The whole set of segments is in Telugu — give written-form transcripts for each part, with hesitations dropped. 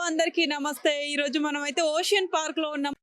అందరికీ నమస్తే. ఈ రోజు మనమైతే ఓషన్ పార్క్ లో ఉన్నాం.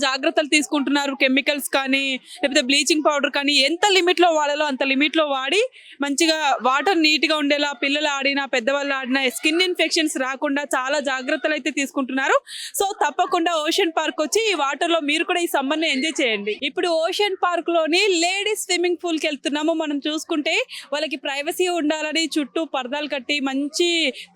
జాగ్రత్తలు తీసుకుంటున్నారు. కెమికల్స్ కానీ లేకపోతే బ్లీచింగ్ పౌడర్ కానీ ఎంత లిమిట్ లో వాడాలో అంత లిమిట్ లో వాడి మంచిగా వాటర్ నీట్ గా ఉండేలా పిల్లలు ఆడినా పెద్దవాళ్ళు ఆడినా స్కిన్ ఇన్ఫెక్షన్స్ రాకుండా చాలా జాగ్రత్తలు అయితే తీసుకుంటున్నారు. సో తప్పకుండా ఓషన్ పార్క్ వచ్చి ఈ వాటర్ లో మీరు కూడా ఈ సమ్మర్ ని ఎంజాయ్ చేయండి. ఇప్పుడు ఓషన్ పార్క్ లోని లేడీస్ స్విమ్మింగ్ పూల్ కి వెళ్తున్నాము. మనం చూసుకుంటే వాళ్ళకి ప్రైవసీ ఉండాలని చుట్టూ పరదాలు కట్టి మంచి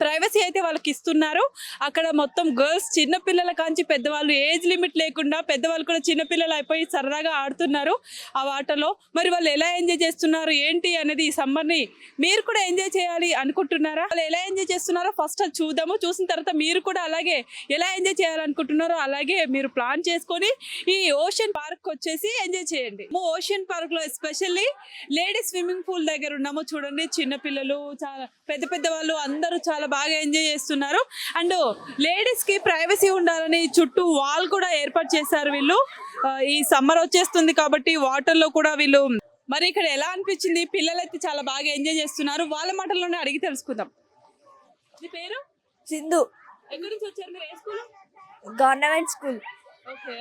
ప్రైవసీ అయితే వాళ్ళకి ఇస్తున్నారు. అక్కడ మొత్తం గర్ల్స్ చిన్న పిల్లల కాంచి పెద్దవాళ్ళు ఏజ్ లిమిట్ లేకుండా పెద్దవాళ్ళు కూడా చిన్నపిల్లలు అయిపోయి సరదాగా ఆడుతున్నారు ఆ వాటర్లో. మరి వాళ్ళు ఎలా ఎంజాయ్ చేస్తున్నారు ఏంటి అనేది ఈ సమ్మర్ ని మీరు కూడా ఎంజాయ్ చేయాలి అనుకుంటున్నారా? వాళ్ళు ఎలా ఎంజాయ్ చేస్తున్నారో ఫస్ట్ అది చూద్దాము. చూసిన తర్వాత మీరు కూడా అలాగే ఎలా ఎంజాయ్ చేయాలనుకుంటున్నారో అలాగే మీరు ప్లాన్ చేసుకొని ఈ ఓషన్ పార్క్ వచ్చేసి ఎంజాయ్ చేయండి. ఓషన్ పార్క్ లో ఎస్పెషల్లీ లేడీస్ స్విమ్మింగ్ పూల్ దగ్గర ఉన్నాము. చూడండి చిన్నపిల్లలు చాలా పెద్ద పెద్ద వాళ్ళు అందరూ చాలా బాగా ఎంజాయ్ చేస్తున్నారు. అండ్ లేడీస్ కి ప్రైవసీ ఉండాలని చుట్టూ వాల్ కూడా ఏర్పాటు చేశారు వీళ్ళు. ఈ సమ్మర్ వచ్చేస్తుంది కాబట్టి వాటర్ లో కూడా వీళ్ళు. మరి ఇక్కడ ఎలా అనిపించింది? పిల్లలైతే చాలా బాగా ఎంజాయ్ చేస్తున్నారు. వాళ్ళ మాటల్లోనే అడిగి తెలుసుకుందాం. మీ పేరు? సింధు. ఎక్కడి నుంచి వచ్చారు మీరు? ఏ స్కూల్? Government school. ఓకే.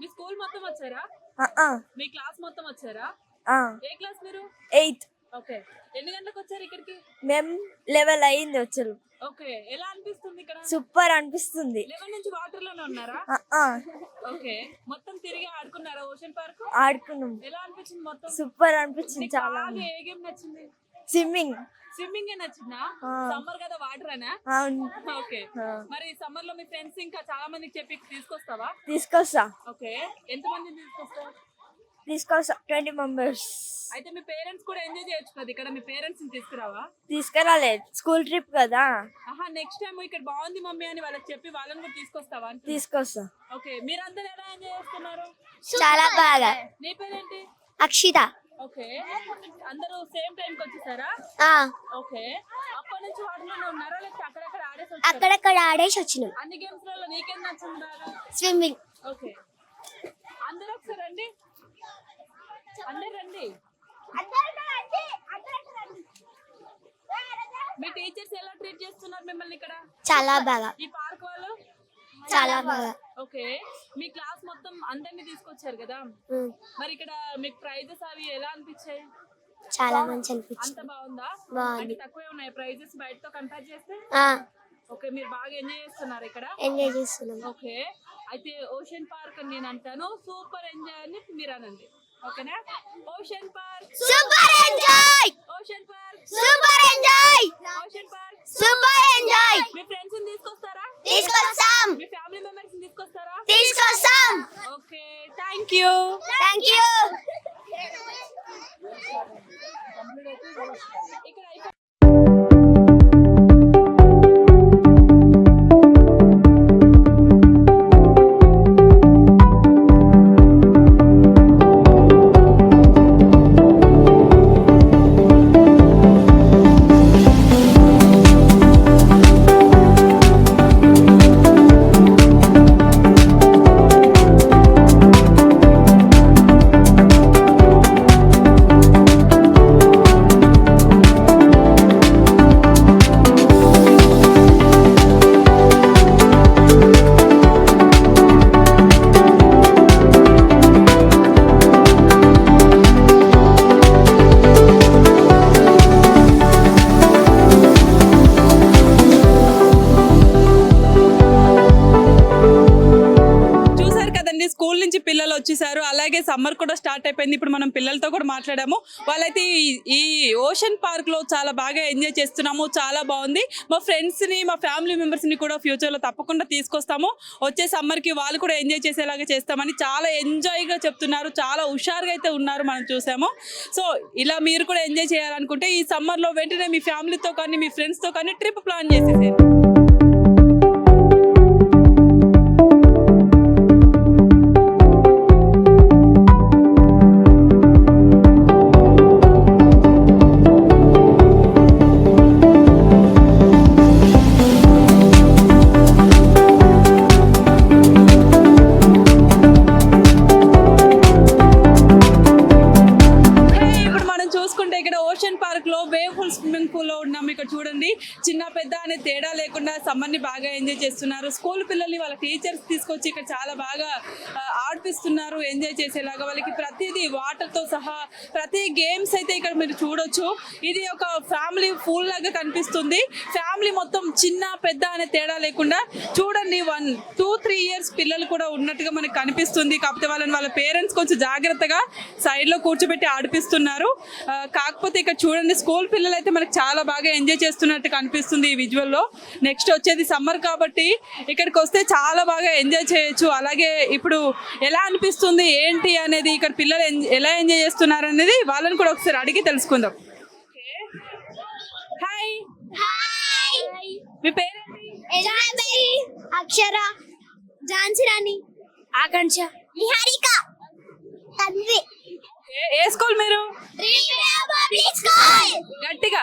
మీ స్కూల్ మొత్తం వచ్చారా? మీ క్లాస్ మొత్తం వచ్చారా? ఏ క్లాస్ మీరు? 8th. ఓకే. ఎన్ని గంటలకు వచ్చారు ఇక్కడికి? మేము 11 అయింది వచ్చారు. ఓకే. ఎలా అనిపిస్తుంది ఇక్కడ? సూపర్ అనిపిస్తుంది. 11 నుంచి వాటర్ లోనే ఉన్నారా? ఓకే. మొత్తం తిరిగి ఆడుకున్నారా ఓషన్ పార్క్? ఆడుకున్నాం. ఎలా అనిపించింది మొత్తం? సూపర్ అనిపించింది చాలా. ఏ గేమ్ నచ్చింది? స్విమ్మింగ్. స్విమ్మింగ్ నచ్చిందా? సమ్మర్ కదా వాటర్ అనా? అవును. ఓకే. మరి సమ్మర్ లో మీ ఫ్రెండ్స్ ఇంకా చాలా మందికి చెప్పి తీసుకొస్తావా? తీసుకొస్తా. ఓకే. ఎంత మందిని తీసుకొస్తావు? తీసుకొస్తా 20 మెంబర్స్. అయితే మీ పేరెంట్స్ కూడా ఎంజాయ్ చేయొచ్చు కదా ఇక్కడ. మీ పేరెంట్స్ ని తీసుకురావా? తీసుకురాలేదు, స్కూల్ ట్రిప్ కదా. నెక్స్ట్ టైం ఇక్కడ బాగుంది మమ్మీ అని వాళ్ళకి చెప్పి వాళ్ళని కూడా తీసుకొస్తావా? తీసుకొస్తా. ఓకే. మీరందరూ ఎలా ఎంజాయ్ చేస్తున్నారు? చాలా బాగా. నీ పేరేంటి? అక్షిత. ఓకే. అందరూ సేమ్ టైం కి వచ్చేసారా? ఓకే. అప్పటి నుంచి వాటిలోనే ఉన్నారా లేకపోతే అక్కడక్కడ ఆడేసి వచ్చారా? అక్కడక్కడ ఆడేసి వచ్చినాం. అన్ని గేమ్స్ లలో నీకేం నచ్చింది బాగా? స్విమ్మింగ్. ఓకే. అందరూ ఒకసారి రండి. అందరు రండి. మీ టీచర్స్ ఎలా ట్రీట్ చేస్తున్నారు మిమ్మల్ని ఇక్కడ? చాలా బాగా. ఈ పార్క్ వాళ్ళు చాలా బాగా. ఓకే. మీ క్లాస్ మొత్తం అందరినీ తీసుకొచ్చారు కదా. మరి ఇక్కడ మీకు ప్రైజెస్ అవి ఎలా అనిపించాయి? చాలా మంచి అనిపించింది. అంత బాగుందా? అంటే తక్కువే ఉన్నాయి ప్రైజెస్ బయటతో కంపేర్ చేస్తే? ఓకే. మీరు బాగా ఎంజాయ్ చేస్తున్నారు ఇక్కడ? ఎంజాయ్ చేస్తున్నాం. ఓకే. అయితే ఓషన్ పార్క్ అని నేను అంటాను, సూపర్ ఎంజాయ్ అని మీరు అనండి. ఓకేనా? Ocean park super enjoy. Ocean park super enjoy. Ocean park super enjoy. మీ ఫ్రెండ్స్ ని తీసుకొస్తారా? తీసుకొస్తాం. మీ ఫ్యామిలీ మెంబర్స్ ని తీసుకొస్తారా? తీసుకొస్తాం. Okay. Thank you. Thank you. ఇక్కడ అలాగే సమ్మర్ కూడా స్టార్ట్ అయిపోయింది. ఇప్పుడు మనం పిల్లలతో కూడా మాట్లాడాము. వాళ్ళైతే ఈ ఓషన్ పార్క్ లో చాలా బాగా ఎంజాయ్ చేస్తున్నాము. చాలా బాగుంది. మా ఫ్రెండ్స్ ని, మా ఫ్యామిలీ మెంబర్స్ ని కూడా ఫ్యూచర్ లో తప్పకుండా తీసుకొస్తాము. వచ్చే సమ్మర్ కి వాళ్ళు కూడా ఎంజాయ్ చేసేలాగా చేస్తామని చాలా ఎంజాయ్ గా చెప్తున్నారు. చాలా హుషారుగా అయితే ఉన్నారు, మనం చూసాము. సో ఇలా మీరు కూడా ఎంజాయ్ చేయాలనుకుంటే ఈ సమ్మర్ లో వెంటనే మీ ఫ్యామిలీతో కానీ మీ ఫ్రెండ్స్ తో కానీ ట్రిప్ ప్లాన్ చేసేసేయండి. స్విమ్మింగ్ పూల్ లో ఉన్నాము. ఇక్కడ చూడండి, చిన్న పెద్ద అనే తేడా లేకుండా సమ్మర్ ని బాగా ఎంజాయ్ చేస్తున్నారు. స్కూల్ పిల్లల్ని వాళ్ళ టీచర్స్ తీసుకొచ్చి ఇక్కడ చాలా బాగా ఆడిపిస్తున్నారు, ఎంజాయ్ చేసేలాగా. వాళ్ళకి ప్రతిదీ వాటర్ తో సహా ప్రతి గేమ్స్ అయితే ఇక్కడ మీరు చూడొచ్చు. ఇది ఒక ఫ్యామిలీ పూల్ లాగా కనిపిస్తుంది. ఫ్యామిలీ మొత్తం చిన్న పెద్ద అనే తేడా లేకుండా చూడండి, 1, 2, 3 ఇయర్స్ పిల్లలు కూడా ఉన్నట్టుగా మనకు కనిపిస్తుంది. కాకపోతే వాళ్ళ పేరెంట్స్ కొంచెం జాగ్రత్తగా సైడ్ లో కూర్చోబెట్టి ఆడిపిస్తున్నారు. కాకపోతే ఇక్కడ చూడండి, స్కూల్ పిల్లలు అయితే మనకు చాలా బాగా ఎంజాయ్ చేస్తున్నట్టు కనిపిస్తుంది ఈ విజువల్ లో. నెక్స్ట్ వచ్చేది సమ్మర్ కాబట్టి ఇక్కడికి వస్తే చాలా బాగా ఎంజాయ్ చేయొచ్చు. అలాగే ఇప్పుడు ఎలా అనిపిస్తుంది ఏంటి అనేది, ఇక్కడ పిల్లలు ఎలా ఎంజాయ్ చేస్తున్నారు అనేది వాళ్ళని కూడా ఒకసారి అడిగి తెలుసుకుందాం. హాయ్, మీ పేరేంటి? అక్షర, ఝాన్సీ రాణి, ఆకాంక్ష, నిహారిక, తన్వి. ఏ స్కూల్ మీరు? గట్టిగా.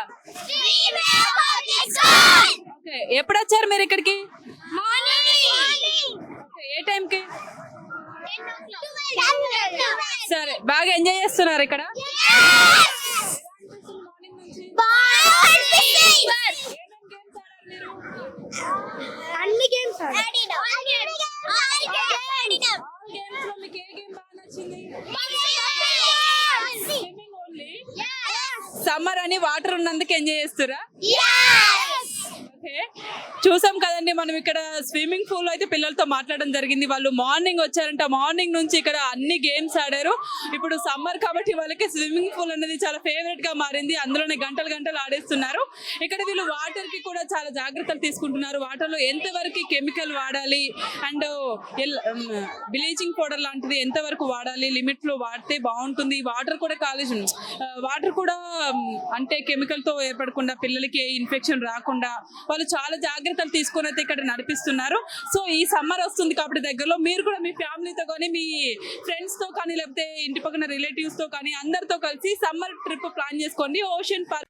ఎప్పుడు వచ్చారు మీరు ఇక్కడికి? ఏ టైంకి? సరే, బాగా ఎంజాయ్ చేస్తున్నారు ఇక్కడ? అన్ని గేమ్స్ సమ్మర్ అని వాటర్ ఉన్నందుకు ఎంజాయ్ చేస్తురా? చూసాం కదండి, మనం ఇక్కడ స్విమ్మింగ్ పూల్ అయితే పిల్లలతో మాట్లాడడం జరిగింది. వాళ్ళు మార్నింగ్ వచ్చారంట, మార్నింగ్ నుంచి ఇక్కడ అన్ని గేమ్స్ ఆడారు. ఇప్పుడు సమ్మర్ కాబట్టి వాళ్ళకి స్విమ్మింగ్ పూల్ అనేది చాలా ఫేవరెట్ గా మారింది. అందులోనే గంటలు గంటలు ఆడేస్తున్నారు. ఇక్కడ వీళ్ళు వాటర్ కి కూడా చాలా జాగ్రత్తలు తీసుకుంటున్నారు. వాటర్ లో ఎంతవరకు కెమికల్ వాడాలి అండ్ బ్లీచింగ్ పౌడర్ లాంటిది ఎంతవరకు వాడాలి, లిమిట్ లో వాడితే బాగుంటుంది. వాటర్ కూడా వాటర్ కూడా అంటే కెమికల్ తో ఏర్పడకుండా పిల్లలకి ఇన్ఫెక్షన్ రాకుండా వాళ్ళు చాలా జాగ్రత్తలు తీసుకొని అయితే ఇక్కడ నడిపిస్తున్నారు. సో ఈ సమ్మర్ వస్తుంది కాబట్టి దగ్గరలో మీరు కూడా మీ ఫ్యామిలీతో కానీ మీ ఫ్రెండ్స్ తో కానీ లేకపోతే ఇంటి పక్కన రిలేటివ్స్ తో కానీ అందరితో కలిసి సమ్మర్ ట్రిప్ ప్లాన్ చేసుకోండి ఓషన్ పార్క్.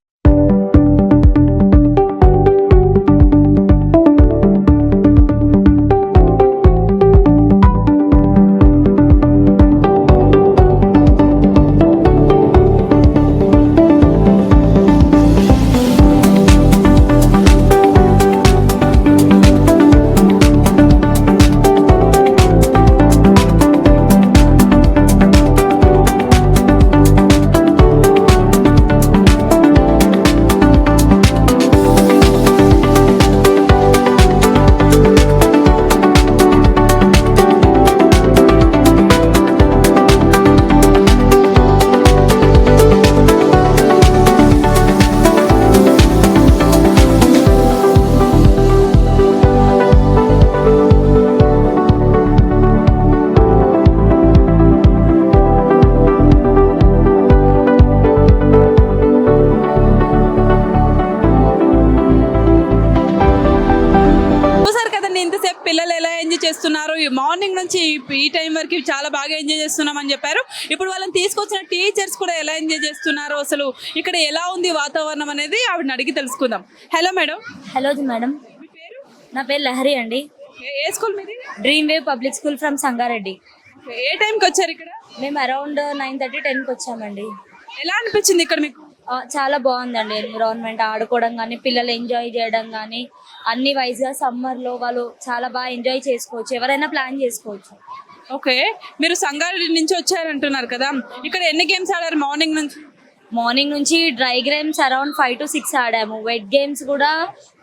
చేస్తున్నారు. మార్నింగ్ నుంచి ఈ టైం వరకు చాలా బాగా ఎంజాయ్ చేస్తున్నాం అని చెప్పారు. ఇప్పుడు వాళ్ళని తీసుకొచ్చిన టీచర్స్ కూడా ఎలా ఎంజాయ్ చేస్తున్నారు, అసలు ఇక్కడ ఎలా ఉంది వాతావరణం అనేది ఆవిడని అడిగి తెలుసుకుందాం. Hello madam. హలో మేడం, నా పేరు లహరి అండి. ఏ స్కూల్ మీది? Dream wave public school from Sangareddy. ఏ టైంకి వచ్చారు ఇక్కడ? మేము అరౌండ్ 9:30, 10కి వచ్చామండి. ఎలా అనిపించింది ఇక్కడ మీకు? చాలా బాగుందండి. ఎన్విరాన్మెంట్ ఆడుకోవడం కానీ, పిల్లలు ఎంజాయ్ చేయడం కానీ, అన్ని వైజ్గా సమ్మర్లో వాళ్ళు చాలా బాగా ఎంజాయ్ చేసుకోవచ్చు. ఎవరైనా ప్లాన్ చేసుకోవచ్చు. ఓకే, మీరు సంగారెడ్డి నుంచి వచ్చారంటున్నారు కదా, ఇక్కడ ఎన్ని గేమ్స్ ఆడారు మార్నింగ్ నుంచి? మార్నింగ్ నుంచి డ్రై గేమ్స్ అరౌండ్ 5 to 6 ఆడాము. వెట్ గేమ్స్ కూడా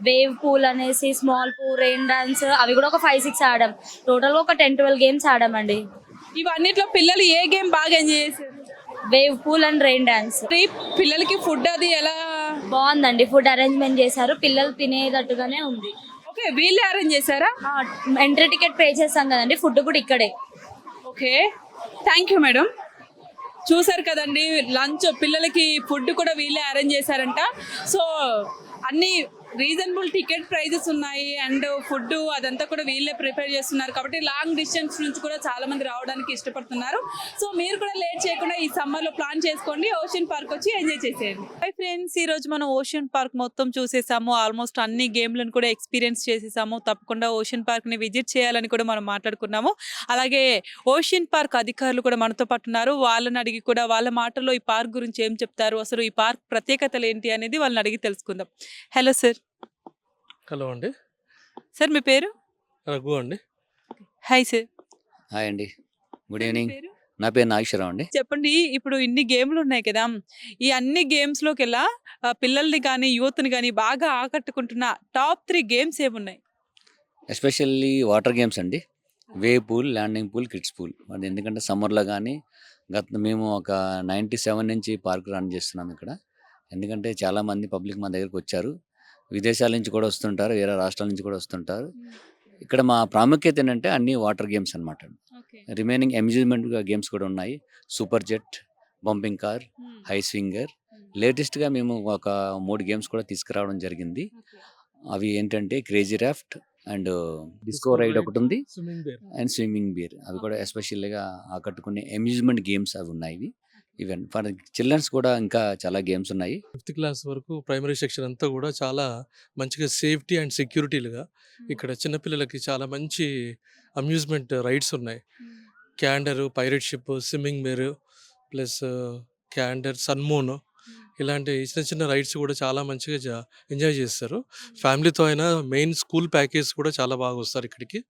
వేవ్ పూల్ అనేసి, స్మాల్ పూల్, రెయిన్ డాన్స్, అవి కూడా ఒక 5, 6 ఆడాం. టోటల్గా ఒక 10, 12 గేమ్స్ ఆడామండి. ఇవన్నిట్లో పిల్లలు ఏ గేమ్ బాగా ఎంజాయ్ చేశారు? Wave pool and rain dance. పిల్లలకి ఫుడ్ అది ఎలా? బాగుందండి, ఫుడ్ అరేంజ్మెంట్ చేశారు, పిల్లలు తినేటట్టుగానే ఉంది. ఓకే, వీళ్ళే అరేంజ్ చేశారా? ఎంట్రీ టికెట్ పే చేస్తాం కదండి, ఫుడ్ కూడా ఇక్కడే. Okay, thank you madam. చూసారు కదండి, లంచ్ పిల్లలకి ఫుడ్ కూడా వీళ్ళే అరేంజ్ చేశారంట. సో అన్ని రీజనబుల్ టికెట్ ప్రైజెస్ ఉన్నాయి అండ్ ఫుడ్ అదంతా కూడా వీళ్ళే ప్రిపేర్ చేస్తున్నారు కాబట్టి లాంగ్ డిస్టెన్స్ నుంచి కూడా చాలా మంది రావడానికి ఇష్టపడుతున్నారు. సో మీరు కూడా లేట్ చేయకుండా ఈ సమ్మర్ లో ప్లాన్ చేసుకోండి, ఓషన్ పార్క్ వచ్చి ఎంజాయ్ చేసేయండి. హై ఫ్రెండ్స్, ఈ రోజు మనం ఓషన్ పార్క్ మొత్తం చూసేసాము, ఆల్మోస్ట్ అన్ని గేమ్లను కూడా ఎక్స్పీరియన్స్ చేసేసాము. తప్పకుండా ఓషన్ పార్క్ ని విజిట్ చేయాలని కూడా మనం మాట్లాడుకున్నాము. అలాగే ఓషన్ పార్క్ అధికారులు కూడా మనతో పాటు ఉన్నారు, వాళ్ళని అడిగి కూడా వాళ్ళ మాటల్లో ఈ పార్క్ గురించి ఏం చెప్తారు, అసలు ఈ పార్క్ ప్రత్యేకతలు ఏంటి అనేది వాళ్ళని అడిగి తెలుసుకుందాం. Hello sir. హలో అండి, సార్ మీ పేరు? రఘు అండి. Hi sir. హాయ్ అండి, గుడ్ ఈవినింగ్. నా పేరు నాగేశ్వరరావు అండి. చెప్పండి, ఇప్పుడు ఇన్ని గేమ్లు ఉన్నాయి కదా, ఈ అన్ని గేమ్స్ లోకెల్లా పిల్లల్ని కానీ యూత్ని కానీ బాగా ఆకట్టుకుంటున్న టాప్ 3 గేమ్స్ ఏమున్నాయి? ఎస్పెషల్లీ వాటర్ గేమ్స్ అండి, wave pool, landing pool, kids pool. అది ఎందుకంటే సమ్మర్లో కానీ మేము ఒక 97 నుంచి పార్క్ రన్ చేస్తున్నాం ఇక్కడ. ఎందుకంటే చాలామంది పబ్లిక్ మా దగ్గరికి వచ్చారు, విదేశాల నుంచి కూడా వస్తుంటారు, వేరే రాష్ట్రాల నుంచి కూడా వస్తుంటారు. ఇక్కడ మా ప్రాముఖ్యత ఏంటంటే అన్ని వాటర్ గేమ్స్ అనమాట. రిమైనింగ్ అమ్యూజ్మెంట్ గేమ్స్ కూడా ఉన్నాయి, super jet, bumping car, high swinger. లేటెస్ట్గా మేము ఒక 3 గేమ్స్ కూడా తీసుకురావడం జరిగింది. అవి ఏంటంటే crazy raft and disco ride ఒకటి ఉంది, అండ్ స్విమ్మింగ్ బీర్. అవి కూడా ఎస్పెషల్గా ఆకట్టుకునే అమ్యూజ్మెంట్ గేమ్స్ అవి ఉన్నాయి. ఈవెన్ ఫర్ చిల్డ్రన్స్ కూడా ఇంకా చాలా గేమ్స్ ఉన్నాయి. 5th క్లాస్ వరకు ప్రైమరీ సెక్షన్ అంతా కూడా చాలా మంచిగా సేఫ్టీ అండ్ సెక్యూరిటీలుగా ఇక్కడ చిన్నపిల్లలకి చాలా మంచి అమ్యూజ్మెంట్ రైడ్స్ ఉన్నాయి. క్యాండర్, పైరెట్ షిప్, స్విమ్మింగ్ బీర్, ప్లస్ క్యాండర్, సన్మూన్, ఇలాంటి చిన్న చిన్న రైడ్స్ కూడా చాలా మంచిగా ఎంజాయ్ చేస్తారు. ఫ్యామిలీతో అయినా మెయిన్ స్కూల్ ప్యాకేజ్ కూడా చాలా బాగా వస్తారు ఇక్కడికి.